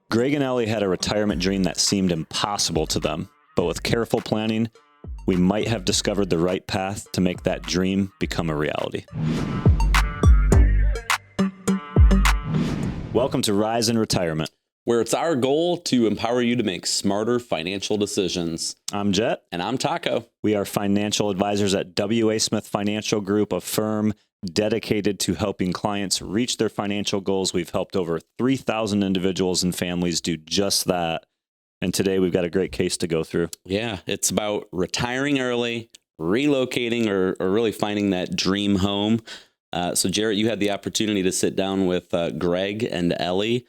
Greg and Ellie had a retirement dream that seemed impossible to them, but with careful planning, we might have discovered the right path to make that dream become a reality. Welcome to Rise in Retirement, where it's our goal to empower you to make smarter financial decisions. I'm Jett. And I'm Taco. We are financial advisors at W.A. Smith Financial Group, a firm dedicated to helping clients reach their financial goals. We've helped over 3,000 individuals and families do just that. And today we've got a great case to go through. Yeah, it's about retiring early, relocating, or really finding that dream home. So Jarrett, you had the opportunity to sit down with Greg and Ellie.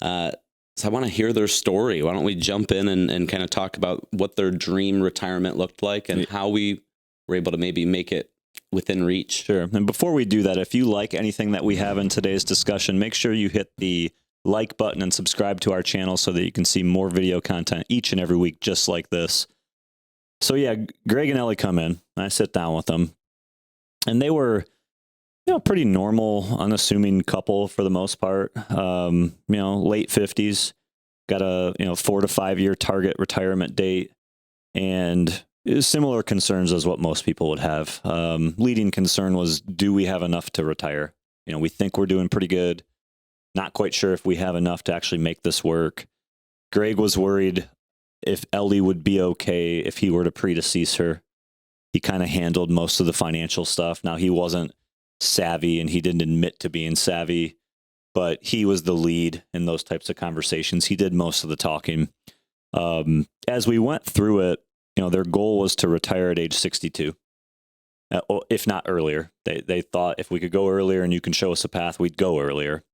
So I want to hear their story. Why don't we jump in and kind of talk about what their dream retirement looked like and how we were able to maybe make it within reach. Sure. And before we do that, if you like anything that we have in today's discussion, make sure you hit the like button and subscribe to our channel so that you can see more video content each and every week just like this. So yeah, Greg and Ellie come in. I sit down with them. And they were, pretty normal, unassuming couple for the most part. Late 50s, got a 4 to 5 year target retirement date, and similar concerns as what most people would have. Leading concern was, do we have enough to retire? We think we're doing pretty good. Not quite sure if we have enough to actually make this work. Greg was worried if Ellie would be okay if he were to predecease her. He kind of handled most of the financial stuff. Now, he wasn't savvy and he didn't admit to being savvy, but he was the lead in those types of conversations. He did most of the talking. As we went through it, their goal was to retire at age 62, if not earlier. They thought if we could go earlier and you can show us a path, we'd go earlier.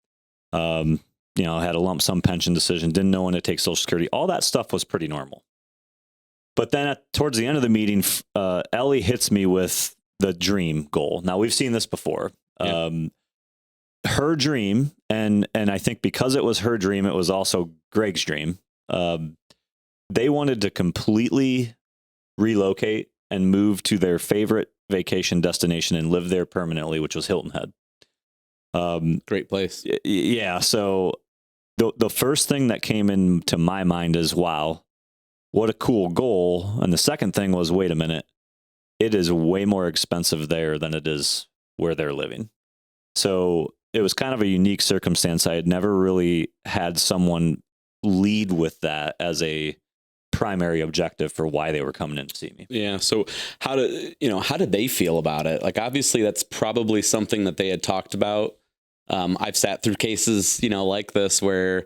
Had a lump sum pension decision, didn't know when to take Social Security. All that stuff was pretty normal. But then towards the end of the meeting, Ellie hits me with the dream goal. Now, we've seen this before. Yeah. Her dream, and I think because it was her dream, it was also Greg's dream. They wanted to completely relocate and move to their favorite vacation destination and live there permanently, which was Hilton Head. Great place. Yeah. So the first thing that came into my mind is, wow, what a cool goal. And the second thing was, wait a minute, it is way more expensive there than it is where they're living. So it was kind of a unique circumstance. I had never really had someone lead with that as a primary objective for why they were coming in to see me. Yeah. So how did they feel about it? Like, obviously that's probably something that they had talked about. I've sat through cases, like this where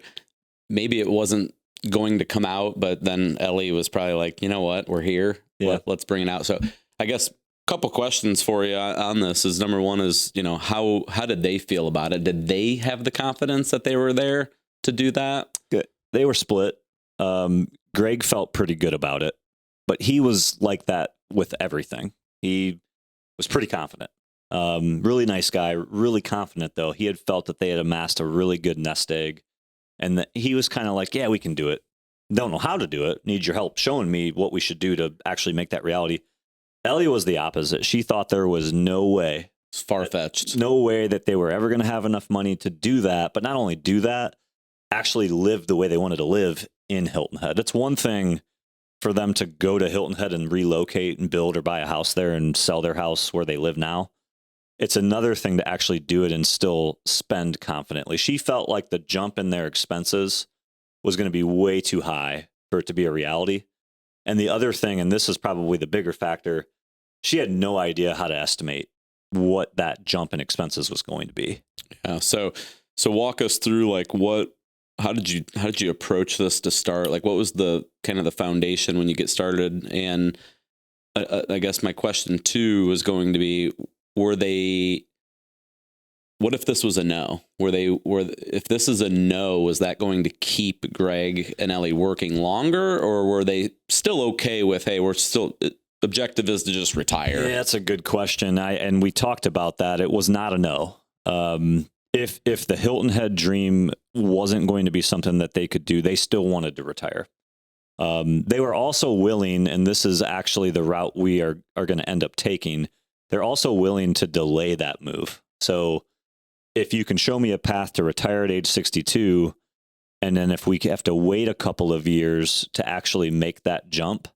maybe it wasn't going to come out, but then Ellie was probably like, you know what, we're here. Yeah. Let's bring it out. So I guess a couple questions for you on this is, number one is, how did they feel about it? Did they have the confidence that they were there to do that? Good. They were split. Greg felt pretty good about it, but he was like that with everything. He was pretty confident. Really nice guy, really confident though. He had felt that they had amassed a really good nest egg, and that he was kind of like, yeah, we can do it. Don't know how to do it. Need your help showing me what we should do to actually make that reality. Ellie was the opposite. She thought there was no way. It's far-fetched. No way that they were ever going to have enough money to do that, but not only do that, actually live the way they wanted to live in Hilton Head. It's one thing for them to go to Hilton Head and relocate and build or buy a house there and sell their house where they live now. It's another thing to actually do it and still spend confidently. She felt like the jump in their expenses was going to be way too high for it to be a reality. And the other thing, and this is probably the bigger factor, she had no idea how to estimate what that jump in expenses was going to be. Yeah. So walk us through, like, how did you approach this to start? Like, what was the kind of the foundation when you get started? And I guess my question too was going to be, what if this was a no? If this is a no, was that going to keep Greg and Ellie working longer, or were they still okay with, hey, we're still, objective is to just retire? Yeah, that's a good question. And we talked about that. It was not a no. If the Hilton Head dream wasn't going to be something that they could do, they still wanted to retire. They were also willing, and this is actually the route we are going to end up taking, they're also willing to delay that move. So if you can show me a path to retire at age 62, And then if we have to wait a couple of years to actually make that jump,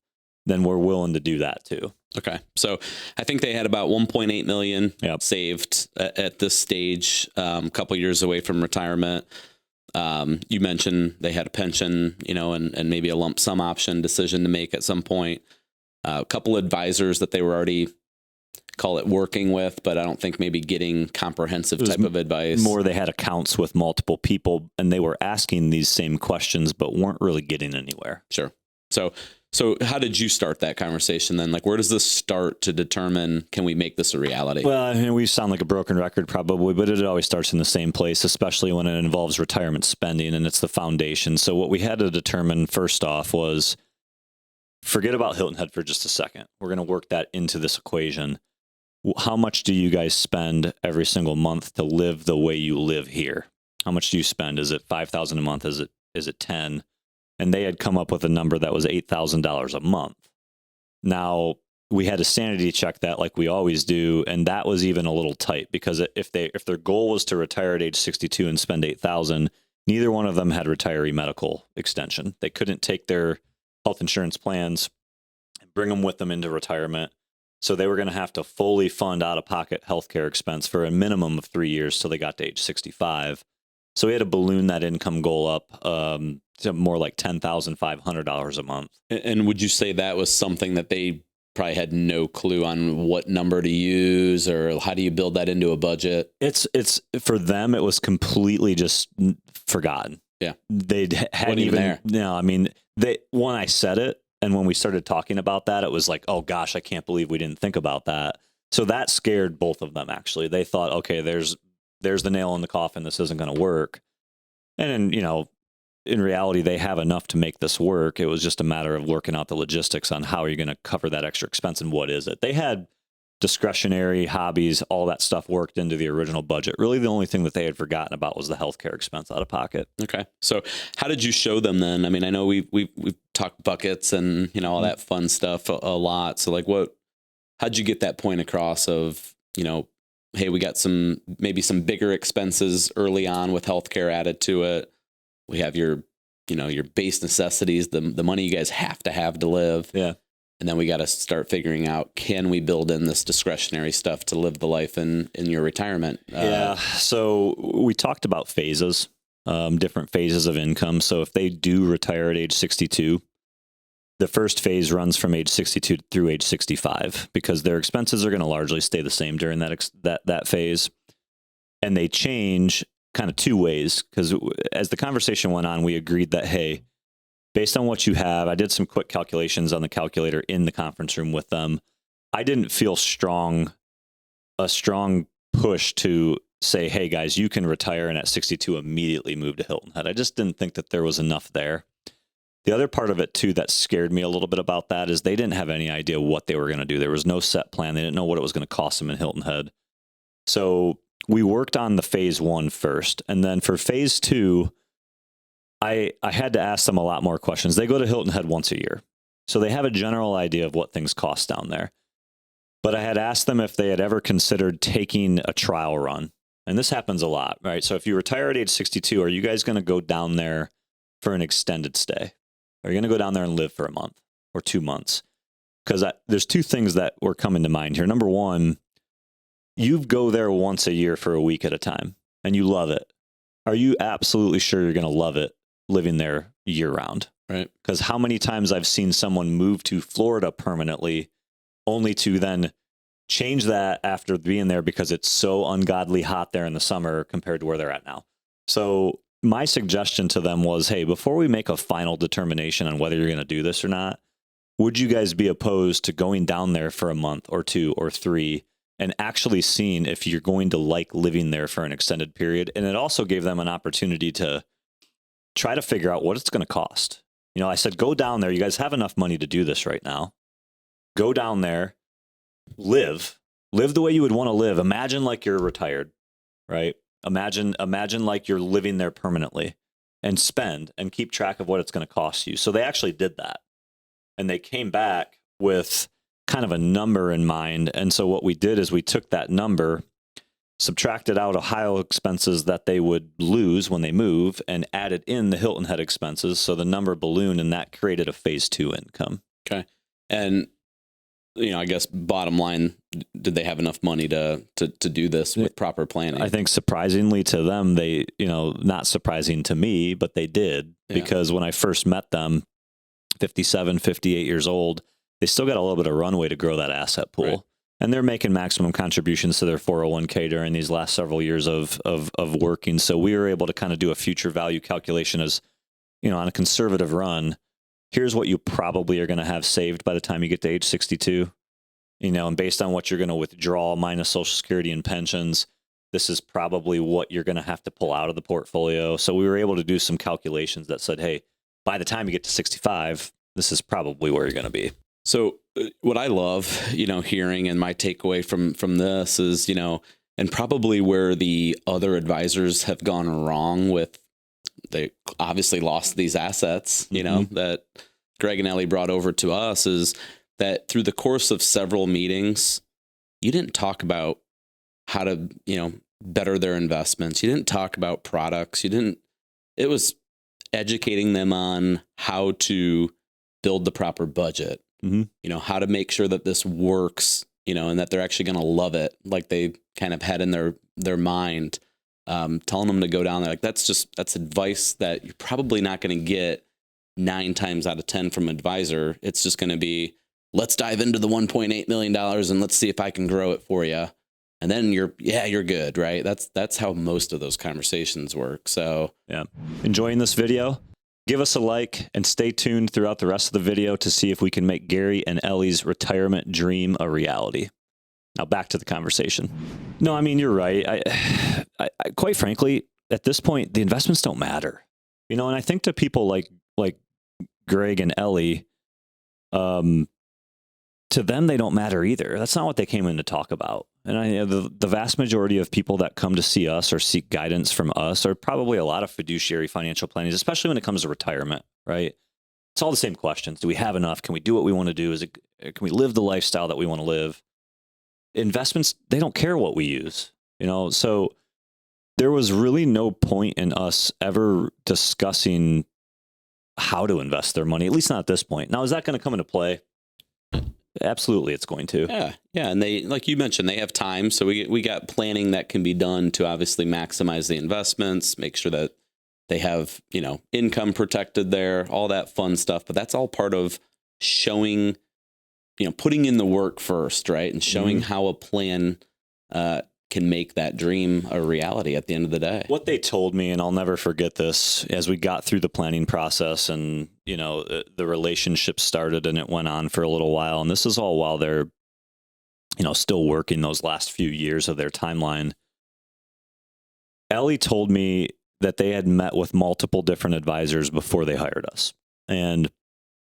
then we're willing to do that too. Okay. So I think they had about 1.8 million saved at this stage, a couple years away from retirement. You mentioned they had a pension, and maybe a lump sum option decision to make at some point. A couple advisors that they were already, call it, working with, but I don't think maybe getting comprehensive type of advice. More they had accounts with multiple people and they were asking these same questions, but weren't really getting anywhere. Sure. So how did you start that conversation then? Like, where does this start to determine, can we make this a reality? Well, I mean, we sound like a broken record probably, but it always starts in the same place, especially when it involves retirement spending and it's the foundation. So what we had to determine first off was, forget about Hilton Head for just a second. We're going to work that into this equation. How much do you guys spend every single month to live the way you live here? How much do you spend? Is it $5,000 a month? Is it 10? And they had come up with a number that was $8,000 a month. Now, we had to sanity check that like we always do, and that was even a little tight because if their goal was to retire at age 62 and spend $8,000, neither one of them had retiree medical extension. They couldn't take their health insurance plans and bring them with them into retirement. So they were going to have to fully fund out-of-pocket healthcare expense for a minimum of 3 years till they got to age 65. So we had to balloon that income goal up to more like $10,500 a month. And would you say that was something that they probably had no clue on what number to use, or how do you build that into a budget? It's for them, it was completely just forgotten. Yeah. They hadn't even there. No, I mean, when I said it and when we started talking about that, it was like, oh gosh, I can't believe we didn't think about that. So that scared both of them, actually. They thought, okay, there's the nail in the coffin. This isn't going to work. And then, in reality, they have enough to make this work. It was just a matter of working out the logistics on how are you going to cover that extra expense and what is it. They had discretionary hobbies, all that stuff worked into the original budget. Really, the only thing that they had forgotten about was the healthcare expense out of pocket. Okay. So how did you show them then? I mean, I know we've talked buckets and, all that fun stuff a lot. So like how'd you get that point across of, hey, we got maybe some bigger expenses early on with healthcare added to it. We have your base necessities, the money you guys have to live. Yeah. And then we got to start figuring out, can we build in this discretionary stuff to live the life in your retirement? Yeah. So we talked about phases, different phases of income. So if they do retire at age 62, the first phase runs from age 62 through age 65 because their expenses are going to largely stay the same during that phase. And they change kind of two ways, because as the conversation went on, we agreed that, hey, based on what you have, I did some quick calculations on the calculator in the conference room with them. I didn't feel a strong push to say, hey guys, you can retire and at 62 immediately move to Hilton Head. I just didn't think that there was enough there. The other part of it too that scared me a little bit about that is they didn't have any idea what they were going to do. There was no set plan. They didn't know what it was going to cost them in Hilton Head. So we worked on the phase one first. And then for phase two, I had to ask them a lot more questions. They go to Hilton Head once a year. So they have a general idea of what things cost down there. But I had asked them if they had ever considered taking a trial run. And this happens a lot, right? So if you retire at age 62, are you guys going to go down there for an extended stay? Are you going to go down there and live for a month or 2 months? Because there's two things that were coming to mind here. Number one, you go there once a year for a week at a time and you love it. Are you absolutely sure you're going to love it living there year round? Right. Because how many times I've seen someone move to Florida permanently only to then change that after being there because it's so ungodly hot there in the summer compared to where they're at now. So my suggestion to them was, hey, before we make a final determination on whether you're going to do this or not, would you guys be opposed to going down there for a month or 2 or 3 and actually seeing if you're going to like living there for an extended period? And it also gave them an opportunity to try to figure out what it's going to cost. I said, go down there. You guys have enough money to do this right now. Go down there, live the way you would want to live. Imagine like you're retired, right? Imagine like you're living there permanently, and spend and keep track of what it's going to cost you. So they actually did that. And they came back with kind of a number in mind. And so what we did is we took that number. subtracted out Ohio expenses that they would lose when they move, and added in the Hilton Head expenses. So the number ballooned, and that created a phase 2 income. Okay. And, I guess bottom line, did they have enough money to do this with proper planning? I think surprisingly to them, they, not surprising to me, but they did, because when I first met them, 57, 58 years old, they still got a little bit of runway to grow that asset pool. Right. And they're making maximum contributions to their 401k during these last several years of working. So we were able to kind of do a future value calculation as, on a conservative run, here's what you probably are going to have saved by the time you get to age 62, and based on what you're going to withdraw minus Social Security and pensions, this is probably what you're going to have to pull out of the portfolio. So we were able to do some calculations that said, hey, by the time you get to 65, this is probably where you're going to be. So what I love, hearing, and my takeaway from this is, and probably where the other advisors have gone wrong with, they obviously lost these assets, that Greg and Ellie brought over to us, is that through the course of several meetings, you didn't talk about how to, better their investments. You didn't talk about products. It was educating them on how to build the proper budget, how to make sure that this works, and that they're actually going to love it. Like they kind of had in their mind, telling them to go down there. Like that's advice that you're probably not going to get 9 times out of 10 from an advisor. It's just going to be, let's dive into the $1.8 million and let's see if I can grow it for you. And then you're good, right? That's how most of those conversations work. So yeah. Enjoying this video? Give us a like and stay tuned throughout the rest of the video to see if we can make Gary and Ellie's retirement dream a reality. Now back to the conversation. No, I mean, you're right. I quite frankly, at this point, the investments don't matter. And I think to people like Greg and Ellie, to them, they don't matter either. That's not what they came in to talk about. And the vast majority of people that come to see us or seek guidance from us are probably a lot of fiduciary financial planners, especially when it comes to retirement, right? It's all the same questions. Do we have enough? Can we do what we want to do? Can we live the lifestyle that we want to live? Investments, they don't care what we use, so there was really no point in us ever discussing how to invest their money, at least not at this point. Now, is that going to come into play? Absolutely, it's going to. Yeah. And they, like you mentioned, they have time. So we got planning that can be done to obviously maximize the investments, make sure that they have, income protected there, all that fun stuff. But that's all part of showing, putting in the work first, right? And showing how a plan can make that dream a reality at the end of the day. What they told me, and I'll never forget this, as we got through the planning process and, the relationship started and it went on for a little while. And this is all while they're, still working those last few years of their timeline. Ellie told me that they had met with multiple different advisors before they hired us. And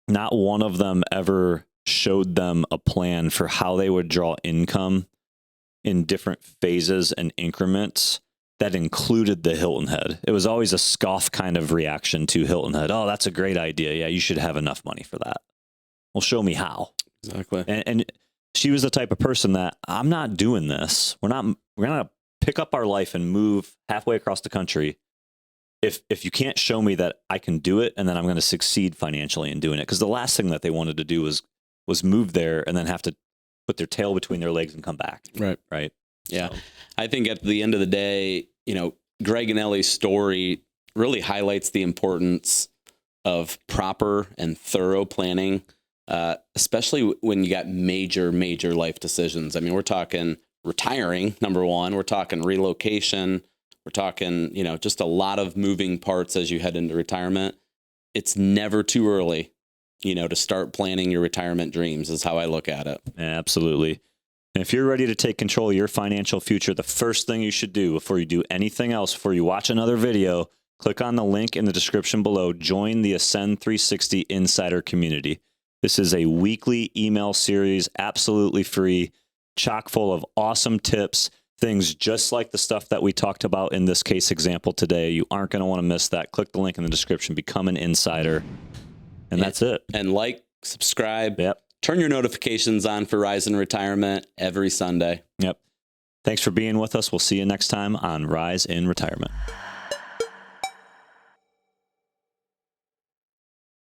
not one of them ever showed them a plan for how they would draw income in different phases and increments that included the Hilton Head. It was always a scoff kind of reaction to Hilton Head. Oh, that's a great idea. Yeah, you should have enough money for that. Well, show me how. Exactly. And she was the type of person that, I'm not doing this. We're going to pick up our life and move halfway across the country if you can't show me that I can do it and then I'm going to succeed financially in doing it. Because the last thing that they wanted to do was move there and then have to put their tail between their legs and come back. Right. Yeah. So. I think at the end of the day, Greg and Ellie's story really highlights the importance of proper and thorough planning, especially when you got major life decisions. I mean, we're talking retiring, number one. We're talking relocation. We're talking, just a lot of moving parts as you head into retirement. It's never too early, to start planning your retirement dreams is how I look at it. Absolutely. And if you're ready to take control of your financial future, the first thing you should do before you do anything else, before you watch another video, click on the link in the description below. Join the Ascend 360 Insider community. This is a weekly email series, absolutely free, chock full of awesome tips, things just like the stuff that we talked about in this case example today. You aren't going to want to miss that. Click the link in the description, become an insider. And that's it. And subscribe. Yep. Turn your notifications on for Rise in Retirement every Sunday. Yep. Thanks for being with us. We'll see you next time on Rise in Retirement.